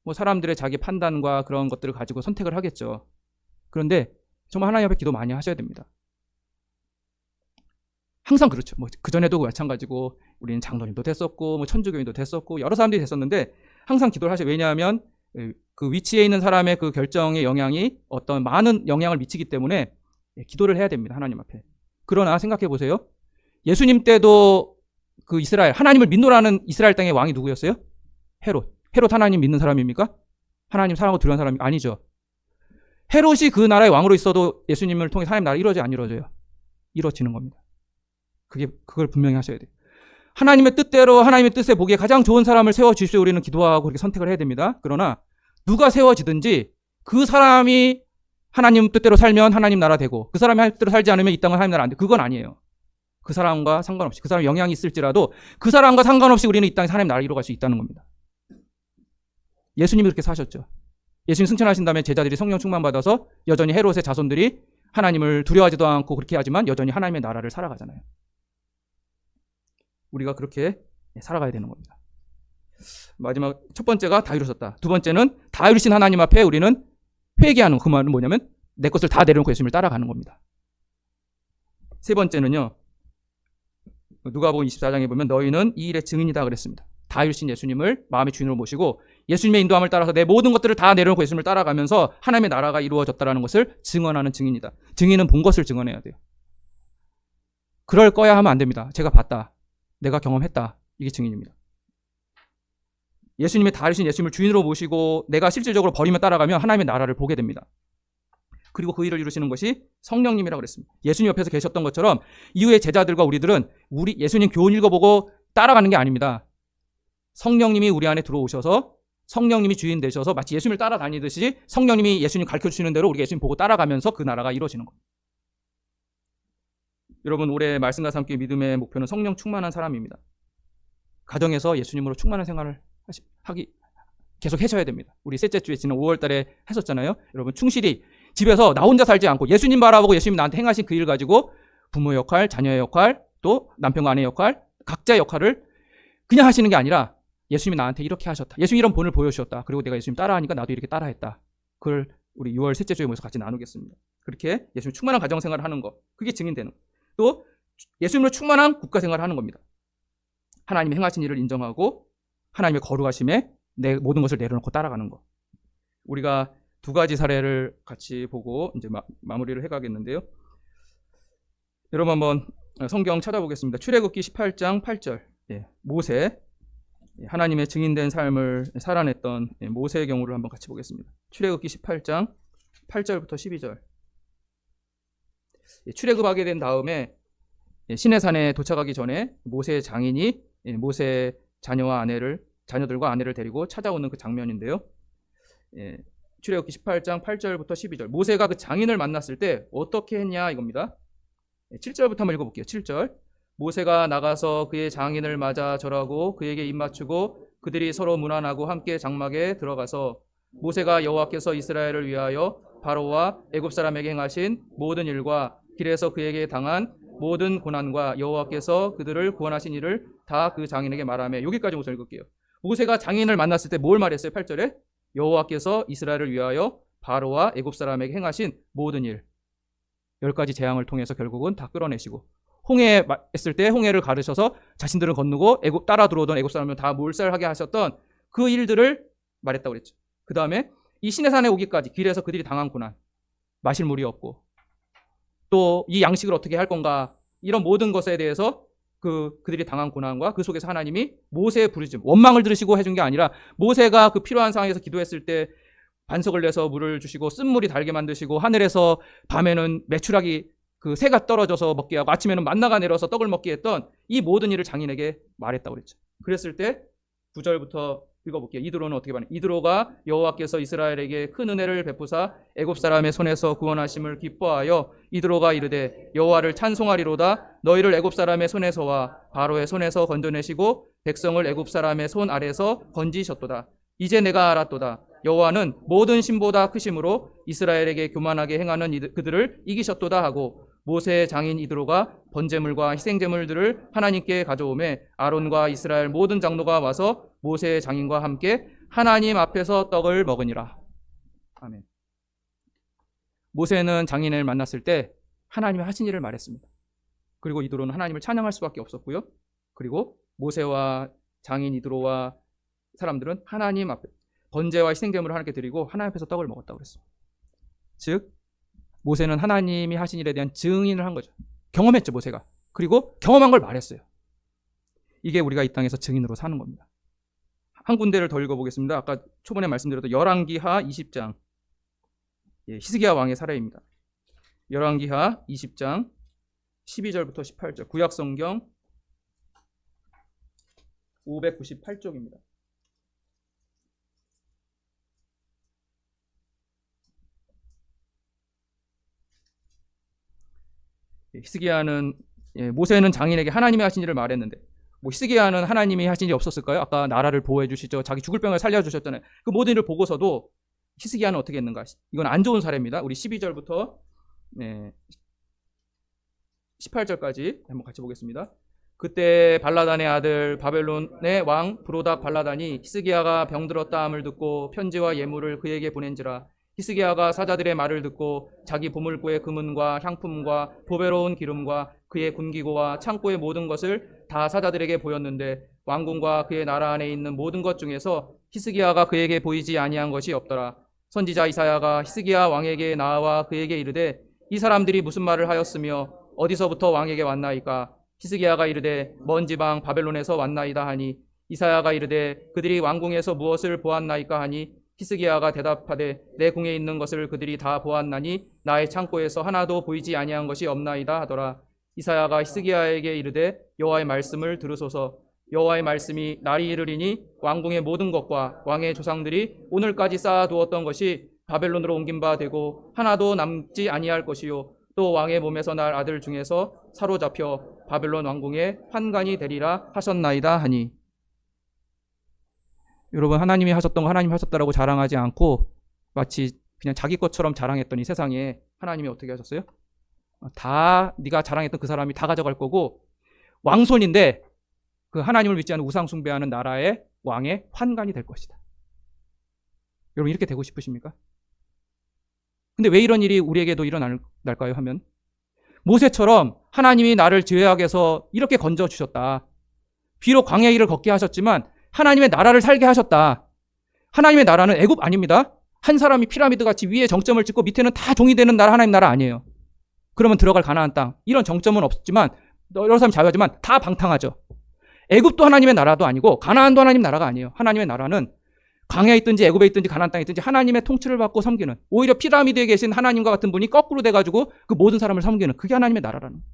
뭐 사람들의 자기 판단과 그런 것들을 가지고 선택을 하겠죠. 그런데 정말 하나님 앞에 기도 많이 하셔야 됩니다. 항상 그렇죠. 뭐 그전에도 마찬가지고 우리는 장로님도 됐었고 뭐 천주교인도 됐었고 여러 사람들이 됐었는데 항상 기도를 하셔요. 왜냐하면 그 위치에 있는 사람의 그 결정의 영향이 어떤 많은 영향을 미치기 때문에 기도를 해야 됩니다. 하나님 앞에. 그러나 생각해 보세요. 예수님 때도 그 이스라엘, 하나님을 믿노라는 이스라엘 땅의 왕이 누구였어요? 헤롯. 헤롯 하나님 믿는 사람입니까? 하나님 사랑하고 두려운 사람이 아니죠. 헤롯이 그 나라의 왕으로 있어도 예수님을 통해 하나님 나라 이루어져요? 안 이루어져요? 이루어지는 겁니다. 그걸 분명히 하셔야 돼요. 하나님의 뜻대로 하나님의 뜻에 보기에 가장 좋은 사람을 세워주십시오. 우리는 기도하고 그렇게 선택을 해야 됩니다. 그러나 누가 세워지든지 그 사람이 하나님 뜻대로 살면 하나님 나라 되고 그 사람이 하나님 뜻대로 살지 않으면 이 땅은 하나님 나라 안 돼. 그건 아니에요. 그 사람과 상관없이 그 사람 영향이 있을지라도 그 사람과 상관없이 우리는 이 땅에서 하나님 나라를 이루어갈 수 있다는 겁니다. 예수님이 그렇게 사셨죠. 예수님 승천하신 다음에 제자들이 성령 충만받아서 여전히 헤롯의 자손들이 하나님을 두려워하지도 않고 그렇게 하지만 여전히 하나님의 나라를 살아가잖아요. 우리가 그렇게 살아가야 되는 겁니다. 마지막 첫 번째가 다 이루셨다. 두 번째는 다 이루신 하나님 앞에 우리는 회개하는, 그 말은 뭐냐면 내 것을 다 내려놓고 예수님을 따라가는 겁니다. 세 번째는요, 누가복음 24장에 보면 너희는 이 일의 증인이다 그랬습니다. 다 이루신 예수님을 마음의 주인으로 모시고 예수님의 인도함을 따라서 내 모든 것들을 다 내려놓고 예수님을 따라가면서 하나님의 나라가 이루어졌다는 것을 증언하는 증인이다. 증인은 본 것을 증언해야 돼요. 그럴 거야 하면 안 됩니다. 제가 봤다, 내가 경험했다, 이게 증인입니다. 예수님이 다 이루신 예수님을 주인으로 모시고 내가 실질적으로 버리며 따라가면 하나님의 나라를 보게 됩니다. 그리고 그 일을 이루시는 것이 성령님이라고 그랬습니다. 예수님 옆에서 계셨던 것처럼 이후에 제자들과 우리들은 우리 예수님 교훈 읽어보고 따라가는 게 아닙니다. 성령님이 우리 안에 들어오셔서 성령님이 주인 되셔서 마치 예수님을 따라다니듯이 성령님이 예수님 가르쳐주시는 대로 우리가 예수님 보고 따라가면서 그 나라가 이루어지는 겁니다. 여러분, 올해 말씀과 함께 믿음의 목표는 성령 충만한 사람입니다. 가정에서 예수님으로 충만한 생활을 계속 하셔야 됩니다. 우리 셋째 주에 지난 5월 달에 했었잖아요. 여러분, 충실히 집에서 나 혼자 살지 않고 예수님 바라보고 예수님 나한테 행하신 그 일 가지고 부모 역할, 자녀의 역할, 또 남편과 아내의 역할, 각자의 역할을 그냥 하시는 게 아니라 예수님이 나한테 이렇게 하셨다, 예수님 이런 본을 보여주셨다, 그리고 내가 예수님 따라하니까 나도 이렇게 따라했다. 그걸 우리 6월 셋째 주에 모여서 같이 나누겠습니다. 그렇게 예수님 충만한 가정생활을 하는 거, 그게 증인되는 거. 또 예수님으로 충만한 국가생활을 하는 겁니다. 하나님이 행하신 일을 인정하고 하나님의 거룩하심에 내 모든 것을 내려놓고 따라가는 거. 우리가 두 가지 사례를 같이 보고 이제 마무리를 해가겠는데요. 여러분 한번 성경 찾아보겠습니다. 출애굽기 18장 8절. 모세, 하나님의 증인된 삶을 살아냈던 모세의 경우를 한번 같이 보겠습니다. 출애굽기 18장 8절부터 12절. 출애굽하게 된 다음에 시내산에 도착하기 전에 모세의 장인이 모세의 자녀들과 아내를 데리고 찾아오는 그 장면인데요. 출애굽기 18장 8절부터 12절. 모세가 그 장인을 만났을 때 어떻게 했냐 이겁니다. 7절부터 한번 읽어볼게요. 7절. 모세가 나가서 그의 장인을 맞아 절하고 그에게 입맞추고 그들이 서로 문안하고 함께 장막에 들어가서 모세가 여호와께서 이스라엘을 위하여 바로와 애굽 사람에게 행하신 모든 일과 길에서 그에게 당한 모든 고난과 여호와께서 그들을 구원하신 일을 다 그 장인에게 말하며, 여기까지 우선 읽을게요. 모세가 장인을 만났을 때 뭘 말했어요? 8절에 여호와께서 이스라엘을 위하여 바로와 애굽 사람에게 행하신 모든 일, 10가지 재앙을 통해서 결국은 다 끌어내시고, 홍해 했을 때 홍해를 가르셔서 자신들을 건너고 애굽 따라 들어오던 애굽 사람을 다 몰살하게 하셨던 그 일들을 말했다고 그랬죠. 그 다음에 이 시내산에 오기까지 길에서 그들이 당한 고난, 마실 물이 없고 또 이 양식을 어떻게 할 건가, 이런 모든 것에 대해서 그들이 당한 고난과 그 속에서 하나님이 모세의 부르심, 원망을 들으시고 해준 게 아니라 모세가 그 필요한 상황에서 기도했을 때 반석을 내서 물을 주시고 쓴물이 달게 만드시고 하늘에서 밤에는 메추라기 그 새가 떨어져서 먹게 하고 아침에는 만나가 내려서 떡을 먹게 했던 이 모든 일을 장인에게 말했다고 그랬죠. 그랬을 때 9절부터 읽어볼게요. 이드로는 어떻게 말해? 이드로가 여호와께서 이스라엘에게 큰 은혜를 베푸사 애굽 사람의 손에서 구원하심을 기뻐하여 이드로가 이르되 여호와를 찬송하리로다. 너희를 애굽 사람의 손에서와 바로의 손에서 건져내시고 백성을 애굽 사람의 손 아래서 건지셨도다. 이제 내가 알았도다. 여호와는 모든 신보다 크심으로 이스라엘에게 교만하게 행하는 그들을 이기셨도다 하고, 모세의 장인 이드로가 번제물과 희생제물들을 하나님께 가져오매 아론과 이스라엘 모든 장로가 와서 모세의 장인과 함께 하나님 앞에서 떡을 먹으니라. 아멘. 모세는 장인을 만났을 때 하나님이 하신 일을 말했습니다. 그리고 이드로는 하나님을 찬양할 수밖에 없었고요. 그리고 모세와 장인 이드로와 사람들은 하나님 앞에 번제와 희생제물을 하나님께 드리고 하나님 앞에서 떡을 먹었다고 그랬습니다. 즉 모세는 하나님이 하신 일에 대한 증인을 한 거죠. 경험했죠, 모세가. 그리고 경험한 걸 말했어요. 이게 우리가 이 땅에서 증인으로 사는 겁니다. 한 군데를 더 읽어보겠습니다. 아까 초반에 말씀드렸던 열왕기하 20장. 히스기야 왕의 사례입니다. 열왕기하 20장 12절부터 18절. 구약성경 598쪽입니다. 히스기야는 모세는 장인에게 하나님이 하신 일을 말했는데 뭐 히스기야는 하나님이 하신 일이 없었을까요? 아까 나라를 보호해 주시죠. 자기 죽을 병을 살려주셨잖아요. 그 모든 일을 보고서도 히스기야는 어떻게 했는가? 이건 안 좋은 사례입니다. 우리 12절부터 18절까지 한번 같이 보겠습니다. 그때 발라단의 아들 바벨론의 왕 브로닥 발라단이 히스기야가 병들었다 함을 듣고 편지와 예물을 그에게 보낸지라. 히스기야가 사자들의 말을 듣고 자기 보물고의 금은과 향품과 보배로운 기름과 그의 군기고와 창고의 모든 것을 다 사자들에게 보였는데 왕궁과 그의 나라 안에 있는 모든 것 중에서 히스기야가 그에게 보이지 아니한 것이 없더라. 선지자 이사야가 히스기야 왕에게 나아와 그에게 이르되 이 사람들이 무슨 말을 하였으며 어디서부터 왕에게 왔나이까? 히스기야가 이르되 먼 지방 바벨론에서 왔나이다 하니 이사야가 이르되 그들이 왕궁에서 무엇을 보았나이까 하니 히스기야가 대답하되 내 궁에 있는 것을 그들이 다 보았나니 나의 창고에서 하나도 보이지 아니한 것이 없나이다 하더라. 이사야가 히스기야에게 이르되 여호와의 말씀을 들으소서. 여호와의 말씀이 날이 이르리니 왕궁의 모든 것과 왕의 조상들이 오늘까지 쌓아두었던 것이 바벨론으로 옮긴 바 되고 하나도 남지 아니할 것이요 또 왕의 몸에서 날 아들 중에서 사로잡혀 바벨론 왕궁의 환관이 되리라 하셨나이다 하니. 여러분, 하나님이 하셨던 거 하나님이 하셨다라고 자랑하지 않고 마치 그냥 자기 것처럼 자랑했더니 세상에 하나님이 어떻게 하셨어요? 다 네가 자랑했던 그 사람이 다 가져갈 거고 왕손인데 그 하나님을 믿지 않는 우상 숭배하는 나라의 왕의 환관이 될 것이다. 여러분, 이렇게 되고 싶으십니까? 근데 왜 이런 일이 우리에게도 일어날까요 하면 모세처럼 하나님이 나를 죄악에서 이렇게 건져주셨다. 비록 광야의 길을 걷게 하셨지만 하나님의 나라를 살게 하셨다. 하나님의 나라는 애굽 아닙니다. 한 사람이 피라미드 같이 위에 정점을 찍고 밑에는 다 종이 되는 나라, 하나님 나라 아니에요. 그러면 들어갈 가나안 땅 이런 정점은 없지만 여러 사람이 자유하지만 다 방탕하죠. 애굽도 하나님의 나라도 아니고 가나안도 하나님 나라가 아니에요. 하나님의 나라는 광야에 있든지 애굽에 있든지 가나안 땅에 있든지 하나님의 통치를 받고 섬기는, 오히려 피라미드에 계신 하나님과 같은 분이 거꾸로 돼가지고 그 모든 사람을 섬기는, 그게 하나님의 나라라는 거예요.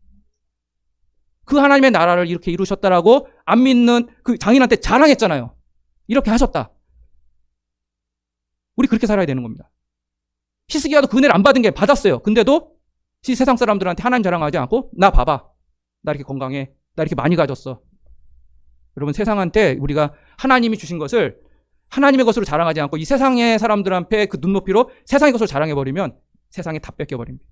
그 하나님의 나라를 이렇게 이루셨다라고 안 믿는 그 장인한테 자랑했잖아요. 이렇게 하셨다. 우리 그렇게 살아야 되는 겁니다. 히스기야도 그 은혜를 안 받은 게 받았어요. 근데도 세상 사람들한테 하나님 자랑하지 않고 나 봐봐. 나 이렇게 건강해. 나 이렇게 많이 가졌어. 여러분, 세상한테 우리가 하나님이 주신 것을 하나님의 것으로 자랑하지 않고 이 세상의 사람들한테 그 눈높이로 세상의 것을 자랑해버리면 세상에 다 뺏겨버립니다.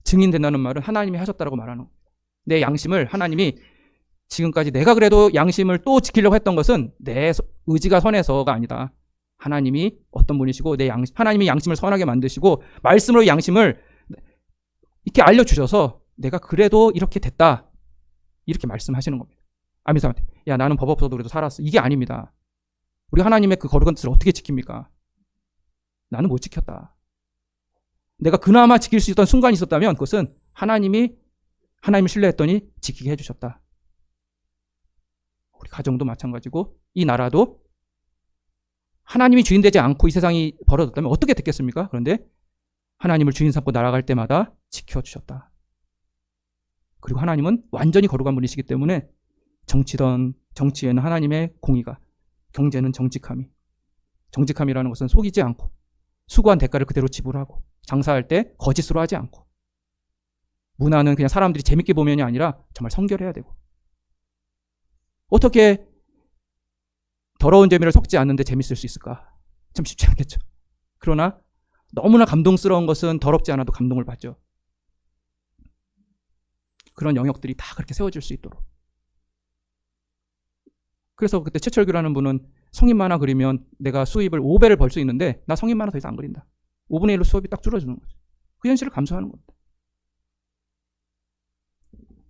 증인된다는 말은 하나님이 하셨다라고 말하는 겁니다. 내 양심을 하나님이 지금까지 내가 그래도 양심을 또 지키려고 했던 것은 내 의지가 선해서가 아니다. 하나님이 어떤 분이시고 하나님이 양심을 선하게 만드시고 말씀으로 양심을 이렇게 알려주셔서 내가 그래도 이렇게 됐다. 이렇게 말씀하시는 겁니다. 아멘 사람한테 야 나는 법 없어도 그래도 살았어. 이게 아닙니다. 우리 하나님의 그 거룩한 뜻을 어떻게 지킵니까? 나는 못 지켰다. 내가 그나마 지킬 수 있던 순간이 있었다면 그것은 하나님을 신뢰했더니 지키게 해주셨다. 우리 가정도 마찬가지고 이 나라도 하나님이 주인 되지 않고 이 세상이 벌어졌다면 어떻게 됐겠습니까? 그런데 하나님을 주인 삼고 날아갈 때마다 지켜주셨다. 그리고 하나님은 완전히 거룩한 분이시기 때문에 정치에는 하나님의 공의가, 경제는 정직함이라는 것은 속이지 않고 수고한 대가를 그대로 지불하고 장사할 때 거짓으로 하지 않고 문화는 그냥 사람들이 재밌게 보면이 아니라 정말 성결해야 되고 어떻게 더러운 재미를 섞지 않는데 재밌을 수 있을까? 참 쉽지 않겠죠. 그러나 너무나 감동스러운 것은 더럽지 않아도 감동을 받죠. 그런 영역들이 다 그렇게 세워질 수 있도록. 그래서 그때 최철규라는 분은 성인만화 그리면 내가 수입을 5배를 벌 수 있는데 나 성인만화 더 이상 안 그린다. 5분의 1로 수업이 딱 줄어드는 거죠. 그 현실을 감수하는 겁니다.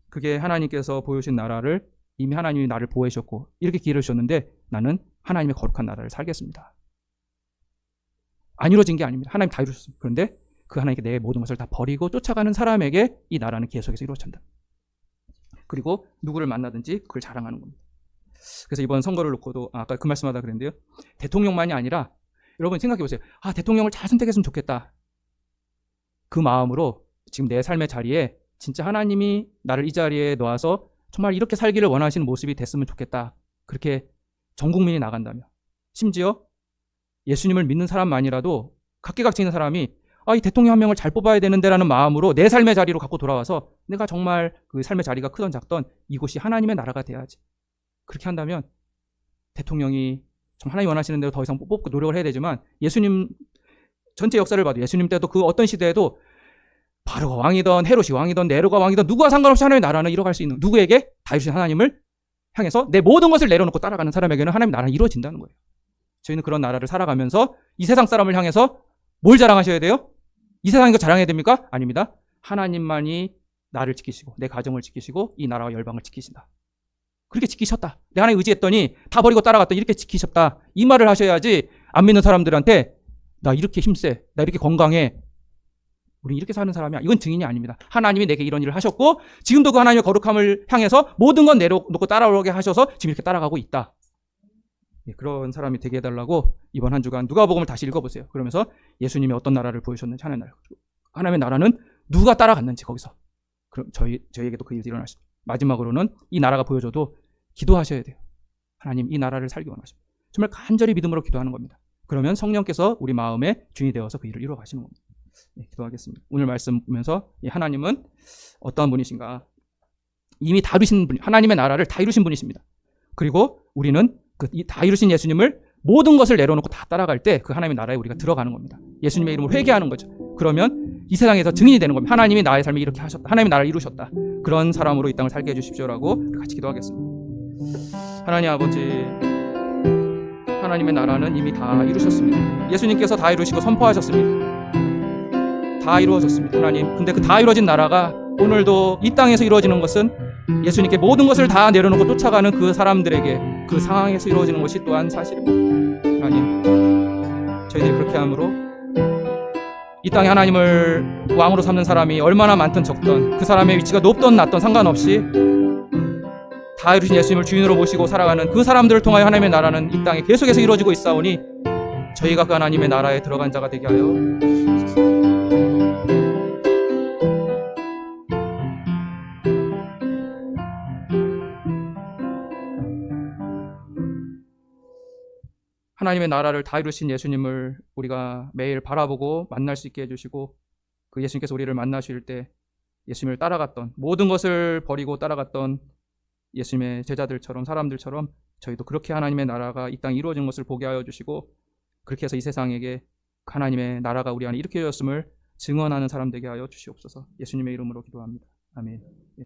그게 하나님께서 보여주신 나라를 이미 하나님이 나를 보호해 주셨고 이렇게 기회를 주셨는데 나는 하나님의 거룩한 나라를 살겠습니다. 안 이루어진 게 아닙니다. 하나님 다 이루셨습니다. 그런데 그 하나님께 내 모든 것을 다 버리고 쫓아가는 사람에게 이 나라는 계속해서 이루어진다. 그리고 누구를 만나든지 그걸 자랑하는 겁니다. 그래서 이번 선거를 놓고도 아까 그 말씀하다 그랬는데요. 대통령만이 아니라 여러분 생각해 보세요. 대통령을 잘 선택했으면 좋겠다. 그 마음으로 지금 내 삶의 자리에 진짜 하나님이 나를 이 자리에 놓아서 정말 이렇게 살기를 원하시는 모습이 됐으면 좋겠다. 그렇게 전 국민이 나간다면 심지어 예수님을 믿는 사람만이라도 각계각층 있는 사람이 이 대통령 한 명을 잘 뽑아야 되는데라는 마음으로 내 삶의 자리로 갖고 돌아와서 내가 정말 그 삶의 자리가 크던 작던 이곳이 하나님의 나라가 돼야지. 그렇게 한다면 대통령이 좀 하나님 원하시는 대로 더 이상 뽑고 노력을 해야 되지만 예수님 전체 역사를 봐도 예수님 때도 그 어떤 시대에도 바로가 왕이든 헤롯이 왕이든 네로가 왕이든 누구와 상관없이 하나님의 나라는 이뤄갈 수 있는, 누구에게? 다 이루신 하나님을 향해서 내 모든 것을 내려놓고 따라가는 사람에게는 하나님의 나라는 이루어진다는 거예요. 저희는 그런 나라를 살아가면서 이 세상 사람을 향해서 뭘 자랑하셔야 돼요? 이 세상인 거 자랑해야 됩니까? 아닙니다. 하나님만이 나를 지키시고 내 가정을 지키시고 이 나라와 열방을 지키신다. 그렇게 지키셨다. 내가 하나님 의지했더니 다 버리고 따라갔더니 이렇게 지키셨다. 이 말을 하셔야지 안 믿는 사람들한테 나 이렇게 힘세, 나 이렇게 건강해, 우리 이렇게 사는 사람이야, 이건 증인이 아닙니다. 하나님이 내게 이런 일을 하셨고 지금도 그 하나님의 거룩함을 향해서 모든 건 내려놓고 따라오게 하셔서 지금 이렇게 따라가고 있다. 그런 사람이 되게 해달라고 이번 한 주간 누가복음을 다시 읽어보세요. 그러면서 예수님이 어떤 나라를 보여주셨는지, 하나님의 나라는 누가 따라갔는지 거기서, 그럼 저희에게도 그 일이 일어날 수 있습니다. 마지막으로는 이 나라가 보여줘도 기도하셔야 돼요. 하나님, 이 나라를 살기 원하십니다. 정말 간절히 믿음으로 기도하는 겁니다. 그러면 성령께서 우리 마음의 주인이 되어서 그 일을 이루어 가시는 겁니다. 기도하겠습니다. 오늘 말씀 보면서 하나님은 어떠한 분이신가? 이미 다 이루신 분, 하나님의 나라를 다 이루신 분이십니다. 그리고 우리는 그 다 이루신 예수님을 모든 것을 내려놓고 다 따라갈 때 그 하나님의 나라에 우리가 들어가는 겁니다. 예수님의 이름으로 회개하는 거죠. 그러면 이 세상에서 증인이 되는 겁니다. 하나님이 나의 삶을 이렇게 하셨다. 하나님의 나라를 이루셨다. 그런 사람으로 이 땅을 살게 해주십시오라고 같이 기도하겠습니다. 하나님 아버지, 하나님의 나라는 이미 다 이루셨습니다. 예수님께서 다 이루시고 선포하셨습니다. 다 이루어졌습니다. 하나님, 근데 그 다 이루어진 나라가 오늘도 이 땅에서 이루어지는 것은 예수님께 모든 것을 다 내려놓고 쫓아가는 그 사람들에게 그 상황에서 이루어지는 것이 또한 사실입니다. 하나님, 저희들이 그렇게 함으로 이 땅에 하나님을 왕으로 삼는 사람이 얼마나 많든 적든, 그 사람의 위치가 높든 낮든 상관없이 다 이루신 예수님을 주인으로 모시고 살아가는 그 사람들을 통하여 하나님의 나라는 이 땅에 계속해서 이루어지고 있사오니 저희가 그 하나님의 나라에 들어간 자가 되게 하여 주시옵소서. 하나님의 나라를 다 이루신 예수님을 우리가 매일 바라보고 만날 수 있게 해주시고, 그 예수님께서 우리를 만나실 때 예수님을 따라갔던, 모든 것을 버리고 따라갔던 예수님의 제자들처럼, 사람들처럼 저희도 그렇게 하나님의 나라가 이 땅에 이루어진 것을 보게 하여 주시고, 그렇게 해서 이 세상에게 하나님의 나라가 우리 안에 이렇게 되었음을 증언하는 사람 되게 하여 주시옵소서. 예수님의 이름으로 기도합니다. 아멘.